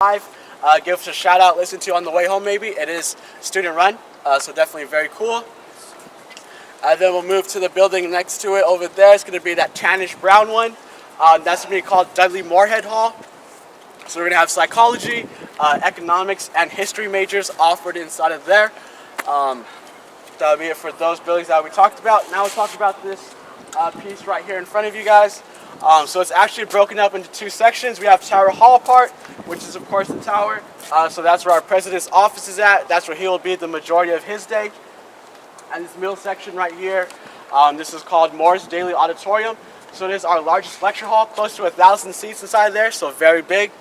live. Give us a shout out, listen to on the way home maybe. It is student run, so definitely very cool. Then we'll move to the building next to it over there. It's going to be that tannish brown one. That's going to be called Dudley Moorhead Hall. So we're going to have psychology, economics, and history majors offered inside of there. That'll be it for those buildings that we talked about. Now we'll talk about this piece right here in front of you guys. So it's actually broken up into two sections. We have Tower Hall part, which is of course the tower. So that's where our president's office is at. That's where he will be the majority of his day. And this middle section right here, this is called Morris Daly Auditorium. So it is our largest lecture hall, close to 1,000 seats inside there, so very big.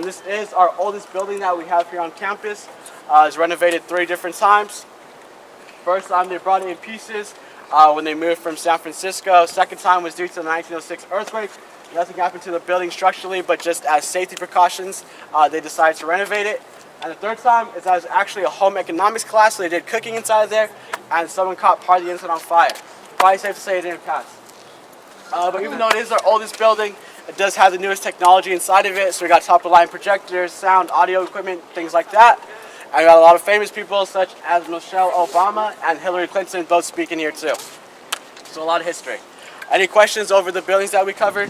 This is our oldest building that we have here on campus. It's renovated 3 different times. First time they brought it in pieces when they moved from San Francisco. Second time was due to the 1906 earthquake. Nothing happened to the building structurally, but just as safety precautions, they decided to renovate it. And the third time is that it was actually a home economics class, so they did cooking inside there, and someone caught part of the inside on fire. Probably safe to say it didn't pass. But even though it is our oldest building, it does have the newest technology inside of it. So we got top-of-the-line projectors, sound, audio equipment, things like that. And we got a lot of famous people such as Michelle Obama and Hillary Clinton both speaking here too. So a lot of history. Any questions over the buildings that we covered?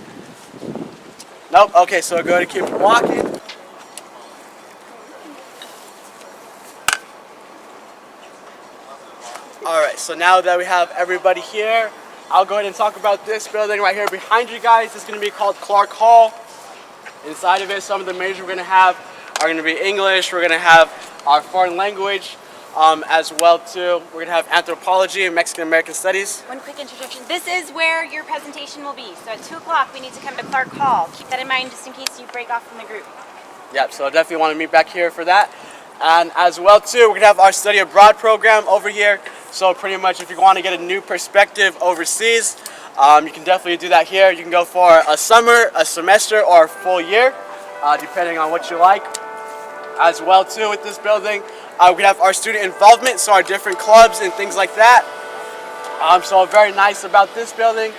Nope. Okay, so we're going to keep walking. Alright, so now that we have everybody here, I'll go ahead and talk about this building right here behind you guys. It's going to be called Clark Hall. Inside of it, some of the majors we're going to have are going to be English. We're going to have our foreign language as well too. We're going to have anthropology and Mexican American studies. One quick introduction. This is where your presentation will be. So at 2 o'clock we need to come to Clark Hall. Keep that in mind just in case you break off from the group. Yep, so definitely want to meet back here for that. And as well too, we're going to have our study abroad program over here. So pretty much if you want to get a new perspective overseas, you can definitely do that here. You can go for a summer, a semester, or a full year, depending on what you like. As well too with this building, we're going to have our student involvement, so our different clubs and things like that. So very nice about this building.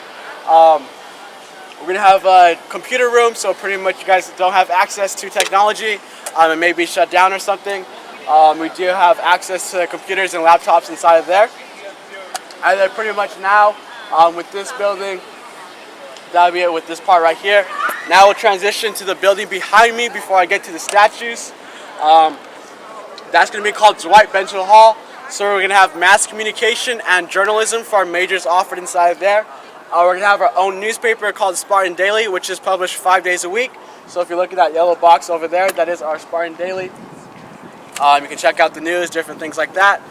We're going to have a computer room, so pretty much you guys don't have access to technology. It may be shut down or something. We do have access to computers and laptops inside of there. And then pretty much now, with this building, that'll be it with this part right here. Now we'll transition to the building behind me before I get to the statues. That's going to be called Dwight Benjamin Hall. So we're going to have mass communication and journalism for our majors offered inside of there. We're going to have our own newspaper called Spartan Daily, which is published 5 days a week. So if you look at that yellow box over there, that is our Spartan Daily. You can check out the news, different things like that.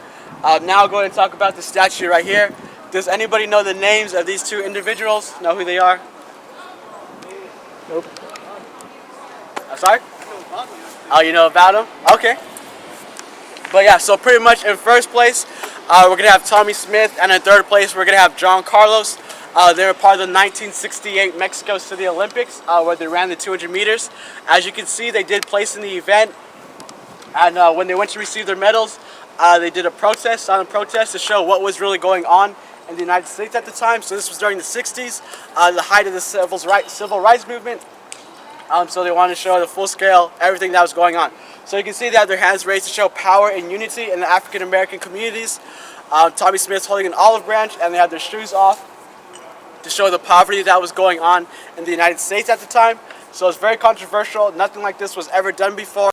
Now I'll go ahead and talk about the statue right here. Does anybody know the names of these 2 individuals? Know who they are? Nope. I'm sorry? Oh, you know about them? Okay. But yeah, so pretty much in first place, we're going to have Tommy Smith, and in third place, we're going to have John Carlos. They were part of the 1968 Mexico City Olympics, where they ran the 200 meters. As you can see, they did place in the event. And when they went to receive their medals, they did a protest, silent protest, to show what was really going on in the United States at the time. So this was during the 60s, the height of the civil rights movement. So they wanted to show the full scale, everything that was going on. So you can see they have their hands raised to show power and unity in the African American communities. Tommy Smith's holding an olive branch, and they have their shoes off to show the poverty that was going on in the United States at the time. So it's very controversial. Nothing like this was ever done before.